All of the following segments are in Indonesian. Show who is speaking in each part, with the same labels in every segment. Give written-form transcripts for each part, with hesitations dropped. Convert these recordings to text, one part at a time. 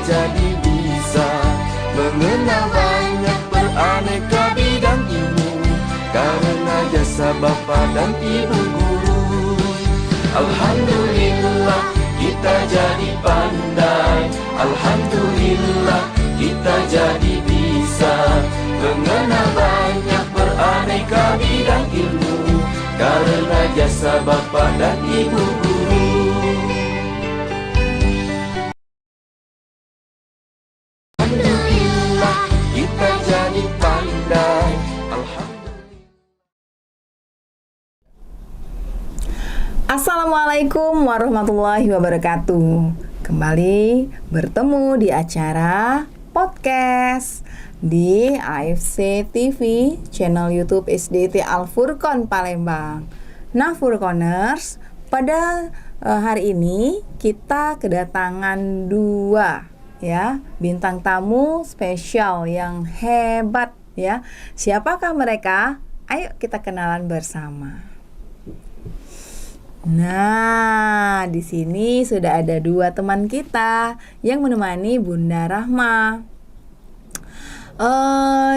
Speaker 1: jadi bisa mengenal banyak beraneka bidang ilmu karena jasa Bapa dan Ibu guru. Alhamdulillah kita jadi pandai, alhamdulillah kita jadi bisa mengenal banyak beraneka bidang ilmu karena jasa Bapa dan Ibu guru. Alhamdulillah kita jadi pandai, alhamdulillah.
Speaker 2: Assalamualaikum warahmatullahi wabarakatuh. Kembali bertemu di acara podcast di AFC TV, channel YouTube SDT Al-Furqon Palembang. Nah, Furqoners, pada hari ini kita kedatangan dua bintang tamu spesial yang hebat ya. Siapakah mereka? Ayo kita kenalan bersama. Nah, di sini sudah ada dua teman kita yang menemani Bunda Rahma.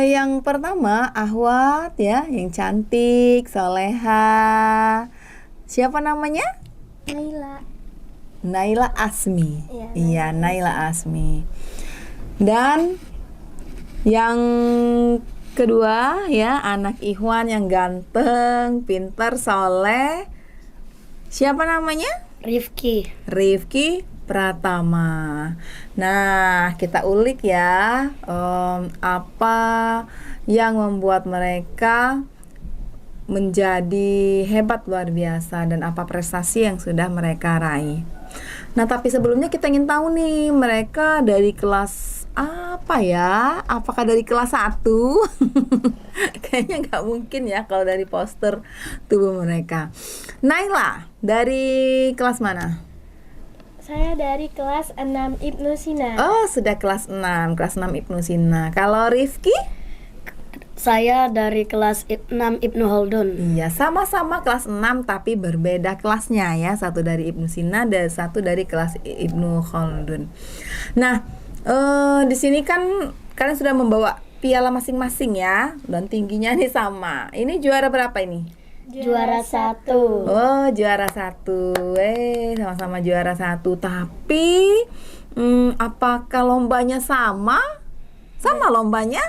Speaker 2: Yang pertama Ahwat ya, yang cantik, soleha. Siapa namanya? Naila Asmi. Iya, Naila Asmi. Dan yang kedua ya, anak Ikhwan yang ganteng, pintar, soleh. Siapa namanya? Rifki Pratama. Nah, kita ulik ya, apa yang membuat mereka menjadi hebat luar biasa dan apa prestasi yang sudah mereka raih. Nah, tapi sebelumnya kita ingin tahu nih, mereka dari kelas apa ya? Apakah dari kelas 1? Kayaknya nggak mungkin ya kalau dari poster tubuh mereka. Naila, dari kelas mana?
Speaker 3: Saya dari kelas 6 Ibnu Sina.
Speaker 2: Oh, sudah kelas 6 Ibnu Sina. Kalau Rifki?
Speaker 4: Saya dari kelas 6 Ibnu Khaldun.
Speaker 2: Iya, sama-sama kelas 6 tapi berbeda kelasnya ya. Satu dari Ibnu Sina dan satu dari kelas Ibnu Khaldun. Nah, di sini kan kalian sudah membawa piala masing-masing ya, dan tingginya nih sama. Ini juara berapa ini?
Speaker 4: Juara 1.
Speaker 2: Oh, juara 1. Sama-sama juara 1. Tapi apakah lombanya sama? Sama lombanya?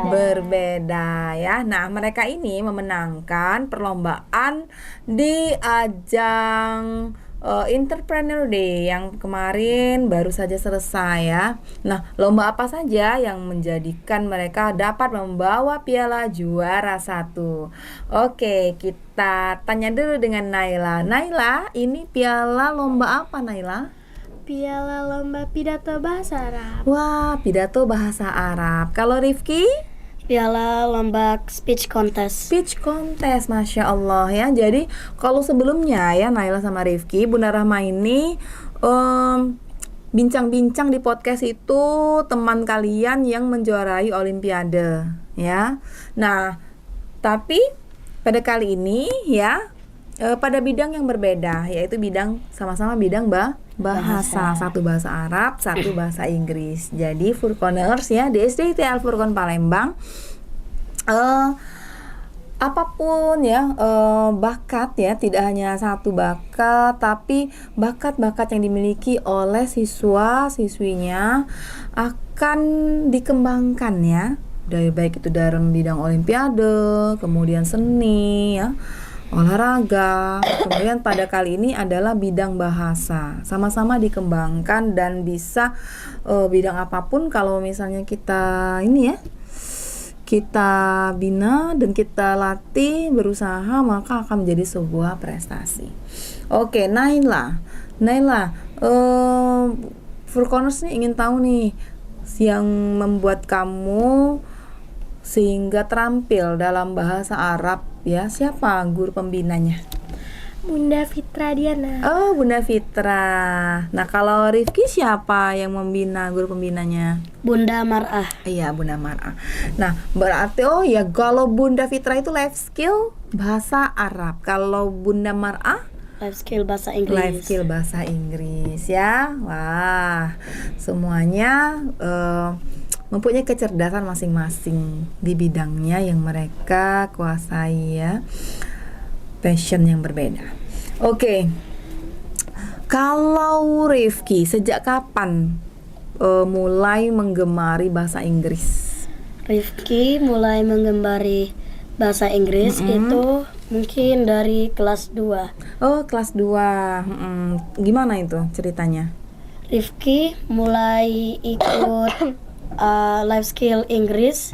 Speaker 2: Berbeda ya. Nah, mereka ini memenangkan perlombaan di ajang Entrepreneur Day yang kemarin baru saja selesai ya. Nah, lomba apa saja yang menjadikan mereka dapat membawa piala juara 1? Oke, kita tanya dulu dengan Naila. Naila, ini piala lomba apa, Naila?
Speaker 3: Piala lomba pidato bahasa Arab.
Speaker 2: Wah, pidato bahasa Arab. Kalau Rifki?
Speaker 4: Piala lomba speech contest.
Speaker 2: Speech contest, Masya Allah ya. Jadi kalau sebelumnya ya, Naila sama Rifki, Bunda Rahma ini bincang-bincang di podcast itu teman kalian yang menjuarai Olimpiade ya. Nah, tapi pada kali ini ya, pada bidang yang berbeda, yaitu sama-sama bidang bahasa. Satu bahasa Arab, satu bahasa Inggris. Jadi Furqoners ya, di SDT Al-Furqon Palembang, apapun ya, bakat ya, tidak hanya satu bakat, tapi bakat-bakat yang dimiliki oleh siswa-siswinya akan dikembangkan ya, dari baik itu dalam bidang Olimpiade, kemudian seni ya, olahraga, kemudian pada kali ini adalah bidang bahasa, sama-sama dikembangkan dan bisa bidang apapun kalau misalnya kita ini ya, kita bina dan kita latih, berusaha, maka akan menjadi sebuah prestasi. Oke, Naila, Furqoners nih ingin tahu nih, yang membuat kamu sehingga terampil dalam bahasa Arab ya, siapa guru pembinanya?
Speaker 3: Bunda Fitra Diana.
Speaker 2: Oh, Bunda Fitra. Nah, kalau Rifki siapa yang membina, guru pembinanya?
Speaker 4: Bunda Mar'ah.
Speaker 2: Iya, Bunda Mar'ah. Nah, berarti kalau Bunda Fitra itu life skill bahasa Arab. Kalau Bunda Mar'ah
Speaker 4: Life skill bahasa Inggris.
Speaker 2: Life skill bahasa Inggris ya. Wah, semuanya mempunyai kecerdasan masing-masing di bidangnya yang mereka kuasai ya, passion yang berbeda. Oke. Kalau Rifki sejak kapan mulai menggemari bahasa Inggris?
Speaker 4: Rifki mulai menggemari bahasa Inggris itu mungkin dari kelas 2.
Speaker 2: Oh, kelas 2. Gimana itu ceritanya?
Speaker 4: Rifki mulai ikut life skill Inggris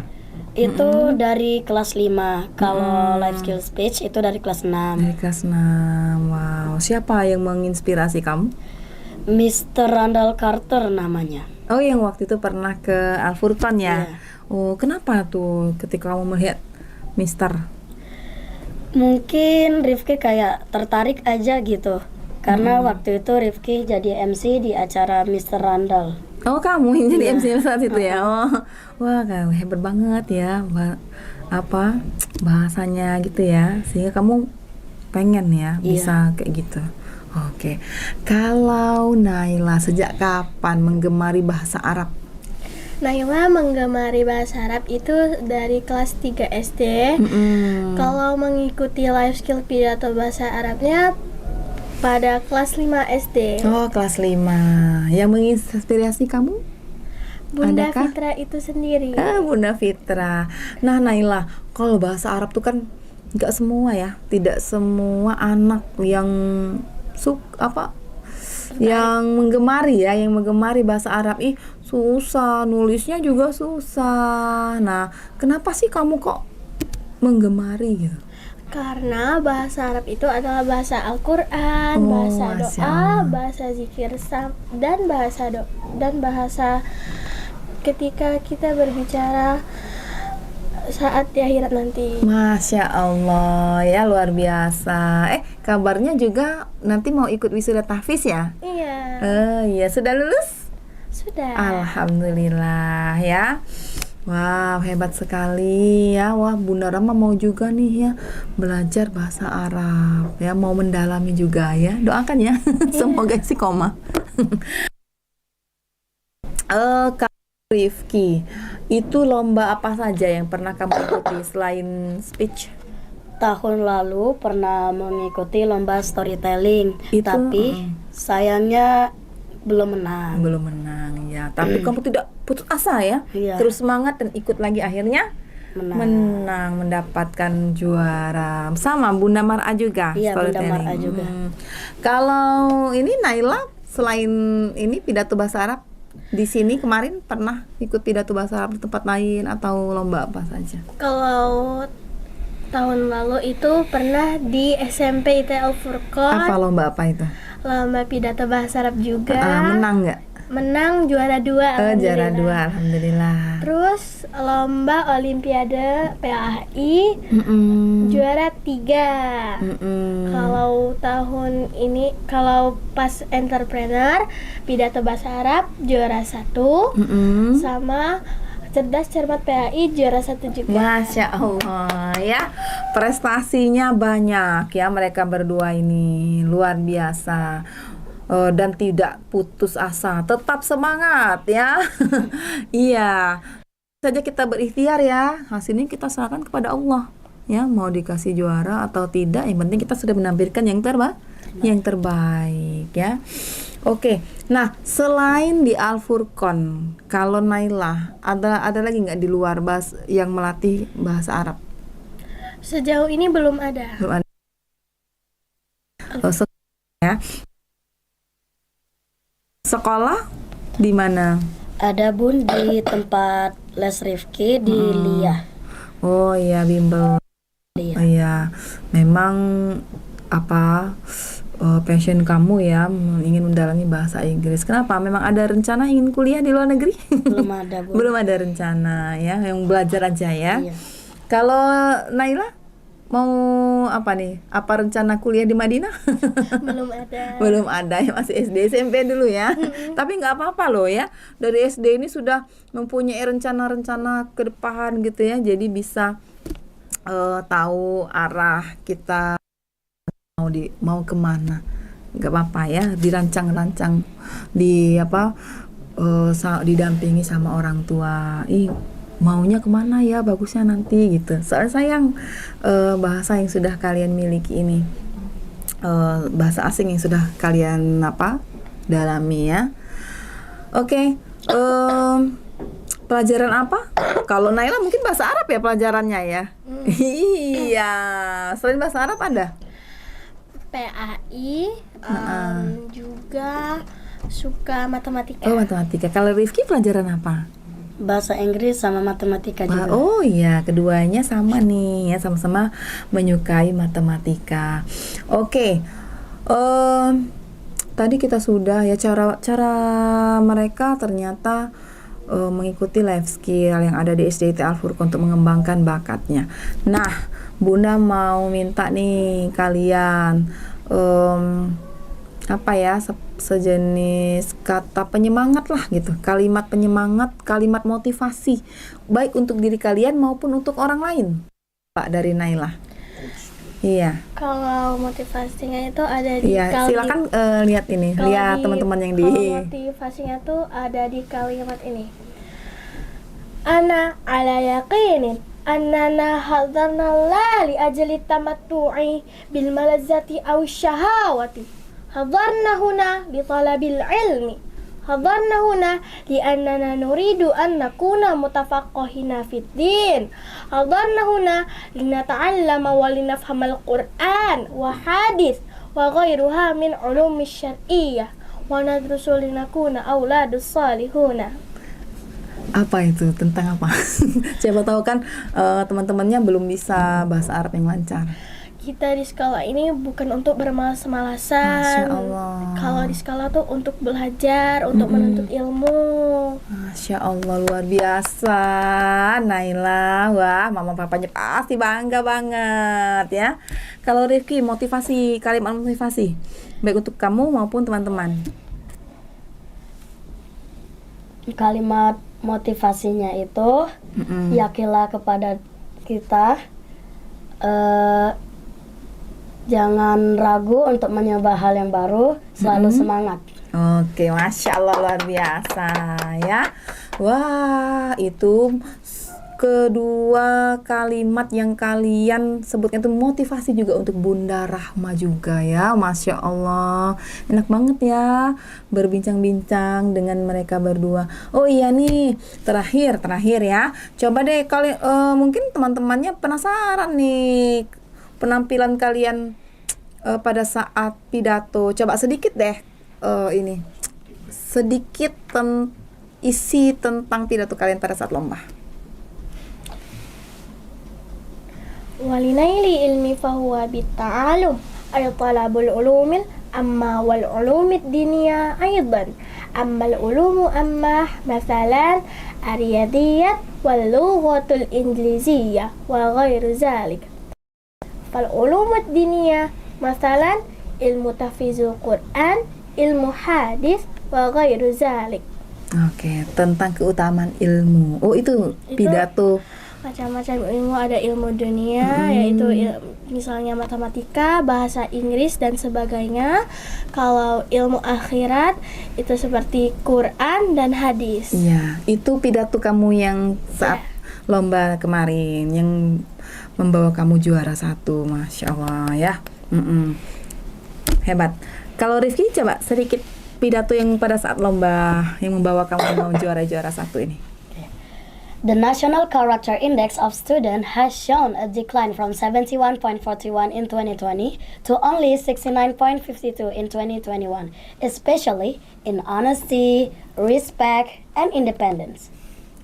Speaker 4: itu dari kelas 5. Kalau life skill speech itu dari kelas 6.
Speaker 2: Dari kelas 6. Wow, siapa yang menginspirasi kamu?
Speaker 4: Mr. Randall Carter namanya.
Speaker 2: Oh, yang waktu itu pernah ke Al-Furqan ya?
Speaker 4: Iya.
Speaker 2: Oh, kenapa tuh ketika kamu melihat Mister?
Speaker 4: Mungkin Rifki kayak tertarik aja gitu. Karena waktu itu Rifki jadi MC di acara Mr. Randall.
Speaker 2: Oh, kamu yang jadi MC saat itu ya? Oh, wah, kamu hebat banget ya, bahasanya gitu ya, sehingga kamu pengen ya bisa kayak gitu. Oke. Kalau Naila sejak kapan menggemari bahasa Arab?
Speaker 3: Naila menggemari bahasa Arab itu dari kelas 3 SD. Kalau mengikuti life skill pidato bahasa Arabnya pada kelas 5 SD.
Speaker 2: Oh, kelas 5. Yang menginspirasi kamu?
Speaker 3: Bunda
Speaker 2: Adakah?
Speaker 3: Fitra itu sendiri.
Speaker 2: Bunda Fitra. Nah, Naila, kalau bahasa Arab tuh kan nggak semua ya, tidak semua anak yang yang menggemari bahasa Arab. Susah, nulisnya juga susah. Nah, kenapa sih kamu kok menggemari gitu?
Speaker 3: Karena bahasa Arab itu adalah bahasa Al-Quran, bahasa doa, bahasa zikir, dan bahasa ketika kita berbicara saat di akhirat nanti.
Speaker 2: Masya Allah, ya luar biasa. Kabarnya juga nanti mau ikut wisuda tahfiz ya?
Speaker 3: Iya.
Speaker 2: Iya, sudah lulus?
Speaker 3: Sudah.
Speaker 2: Alhamdulillah ya. Wow, hebat sekali ya. Wah, Bunda Rama mau juga nih ya belajar bahasa Arab ya, mau mendalami juga ya. Doakan ya. Semoga istiqomah. Kak Rifki, itu lomba apa saja yang pernah kamu ikuti selain speech?
Speaker 4: Tahun lalu pernah mengikuti lomba storytelling,
Speaker 2: Tapi
Speaker 4: sayangnya belum menang
Speaker 2: ya. Tapi kamu tidak putus asa ya?
Speaker 4: Iya.
Speaker 2: Terus semangat dan ikut lagi, akhirnya menang, mendapatkan juara. Sama Bunda Mar'a juga.
Speaker 4: Iya, Bunda
Speaker 2: storytelling.
Speaker 4: Mar'a juga.
Speaker 2: Kalau ini Naila, selain ini pidato bahasa Arab, di sini kemarin pernah ikut pidato bahasa Arab di tempat lain atau lomba apa saja?
Speaker 3: Kalau tahun lalu itu pernah di SMP IT Al-Furqan.
Speaker 2: Apa lomba apa itu?
Speaker 3: Lomba pidato bahasa Arab juga.
Speaker 2: Menang nggak?
Speaker 3: Menang juara 2.
Speaker 2: Juara 2, alhamdulillah.
Speaker 3: Terus lomba Olimpiade PAI juara 3. Kalau tahun ini, kalau pas entrepreneur pidato bahasa Arab juara 1. Sama cerdas cermat PAI juara 1 juga.
Speaker 2: Masya Allah ya, prestasinya banyak ya mereka berdua ini, luar biasa. Dan tidak putus asa, tetap semangat ya. Iya, saja kita berikhtiar ya, hasilnya kita serahkan kepada Allah ya, mau dikasih juara atau tidak, yang penting kita sudah menampilkan yang terbaik ya. Oke, nah selain di Al-Furqan, kalau Naila ada lagi nggak di luar yang melatih bahasa Arab?
Speaker 3: Sejauh ini belum ada.
Speaker 2: Belum ada. Ya. Sekolah di mana?
Speaker 4: Ada Bun di tempat les Rifki di Liyah.
Speaker 2: Oh iya, bimbel. Oh iya, memang passion kamu ya, ingin mendalami bahasa Inggris. Kenapa? Memang ada rencana ingin kuliah di luar negeri?
Speaker 4: Belum ada, Bu.
Speaker 2: Belum ada rencana ya, yang belajar aja ya.
Speaker 4: Iya.
Speaker 2: Kalau Naila mau apa nih? Apa rencana kuliah di Madinah?
Speaker 3: Belum ada.
Speaker 2: Belum ada ya, masih SD SMP dulu ya. Tapi nggak apa-apa loh ya. Dari SD ini sudah mempunyai rencana-rencana ke depan gitu ya. Jadi bisa tahu arah kita mau kemana. Nggak apa-apa ya, dirancang-rancang didampingi sama orang tua. Maunya kemana ya bagusnya nanti gitu. Soalnya sayang bahasa yang sudah kalian miliki ini, bahasa asing yang sudah kalian dalami ya. Oke, pelajaran apa? Kalau Naila mungkin bahasa Arab ya pelajarannya ya. Iya, selain bahasa Arab ada?
Speaker 3: PAI, juga suka matematika.
Speaker 2: Oh, matematika. Kalau Rifki pelajaran apa?
Speaker 4: Bahasa Inggris sama matematika juga.
Speaker 2: Oh iya, keduanya sama nih ya, sama-sama menyukai matematika. Oke, tadi kita sudah ya cara mereka ternyata mengikuti life skill yang ada di SDIT Al Furqon untuk mengembangkan bakatnya. Nah, Bunda mau minta nih kalian sejenis kata penyemangat lah gitu, kalimat penyemangat, kalimat motivasi baik untuk diri kalian maupun untuk orang lain. Pak, dari Naila. Iya.
Speaker 3: Kalau motivasinya itu ada di
Speaker 2: silakan lihat ini, lihat teman-teman yang di.
Speaker 3: Kalau motivasinya tuh ada di kalimat ini. Ana ala yaqinin annana hadarna la li ajli tamattu'i bil malazzati aw syahawati. حضرنا هنا لطلب العلم حضرنا هنا لأننا نريد أن نكون متفقهين في الدين حضرنا هنا لنتعلم ولنفهم القرآن وحديث وغيرها من علوم الشرعية وندرس لنكون أولاد الصالحون.
Speaker 2: Apa itu? Tentang apa? Siapa tahu kan teman-temannya belum bisa bahasa Arab yang lancar.
Speaker 3: Kita di sekolah ini bukan untuk bermalas-malasan.
Speaker 2: Masya Allah.
Speaker 3: Kalau di sekolah tuh untuk belajar, untuk menuntut ilmu.
Speaker 2: Masya Allah, luar biasa Naila. Wah, mama papanya pasti bangga banget ya. Kalau Rifki, motivasi, kalimat motivasi baik untuk kamu maupun teman-teman.
Speaker 4: Kalimat motivasinya itu yakinlah kepada kita, jangan ragu untuk mencoba hal yang baru, selalu semangat.
Speaker 2: Oke, Masya Allah, luar biasa ya. Wah, itu kedua kalimat yang kalian sebutkan itu motivasi juga untuk Bunda Rahma juga ya. Masya Allah, enak banget ya berbincang-bincang dengan mereka berdua. Oh iya nih, terakhir ya. Coba deh kalian, mungkin teman-temannya penasaran nih penampilan kalian pada saat pidato. Coba sedikit deh sedikit isi tentang pidato kalian pada saat lomba.
Speaker 3: Walinaili ilmi fahuwa bitta'alum ay talabul ulumil amma wal ulumid diniyah aydan amma al ulumu amma mathalan ariyadiyat wal lughatul ingliziyah wa ghairu zalik. فالعلوم الدينية مثلا ilmu tahfizul Quran, ilmu hadis, wa ghairu zalik.
Speaker 2: Oke, tentang keutamaan ilmu. Oh, itu pidato.
Speaker 3: Macam-macam ilmu, ada ilmu dunia, yaitu misalnya matematika, bahasa Inggris dan sebagainya. Kalau ilmu akhirat itu seperti Quran dan hadis.
Speaker 2: Iya, itu pidato kamu yang saat lomba kemarin yang membawa kamu juara 1, Masya Allah ya. Hebat. Kalau Rifki, coba sedikit pidato yang pada saat lomba yang membawa kamu mau juara-juara 1 ini.
Speaker 4: The National Character Index of Students has shown a decline from 71.41 in 2020 to only 69.52 in 2021, especially in honesty, respect, and independence.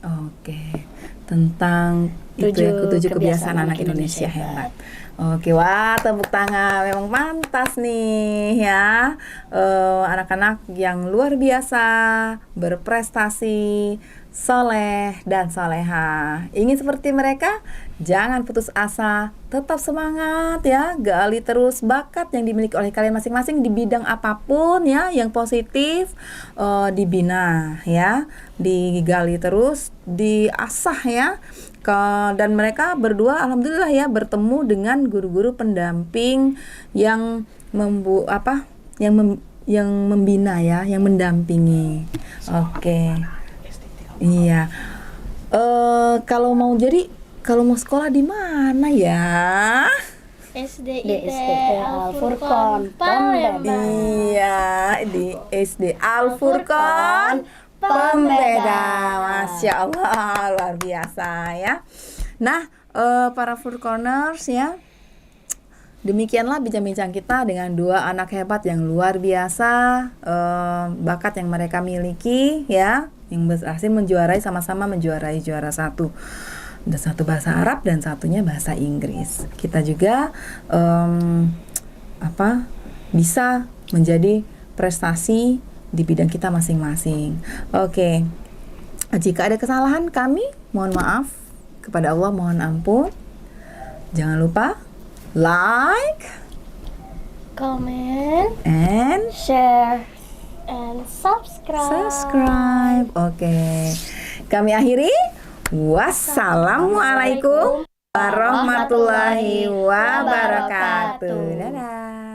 Speaker 2: Oke, tentang tujuh kebiasaan anak Indonesia hebat. Oke, wah, tepuk tangan, memang pantas nih ya, anak-anak yang luar biasa, berprestasi, soleh dan soleha. Ingin seperti mereka? Jangan putus asa, tetap semangat ya, gali terus bakat yang dimiliki oleh kalian masing-masing di bidang apapun ya, yang positif dibina ya, digali terus, diasah ya. Dan mereka berdua alhamdulillah ya bertemu dengan guru-guru pendamping yang yang membina ya, yang mendampingi. Oke. Iya. Kalau mau sekolah di mana ya?
Speaker 3: SD
Speaker 4: Di SD Al-Furqon,
Speaker 3: Palembang.
Speaker 2: Iya, di SD Al-Furqon Pembeda. Masya Allah, luar biasa ya. Nah, para Furqoners ya, demikianlah bincang-bincang kita dengan dua anak hebat yang luar biasa, bakat yang mereka miliki ya, yang berhasil sama-sama menjuarai juara satu. Dan satu bahasa Arab dan satunya bahasa Inggris. Kita juga bisa menjadi prestasi di bidang kita masing-masing. Oke. Jika ada kesalahan kami mohon maaf, kepada Allah mohon ampun. Jangan lupa like,
Speaker 3: Comment
Speaker 2: and
Speaker 4: Share.
Speaker 3: and subscribe.
Speaker 2: subscribe. Oke. Kami akhiri. Wassalamualaikum warahmatullahi wabarakatuh. Dadah.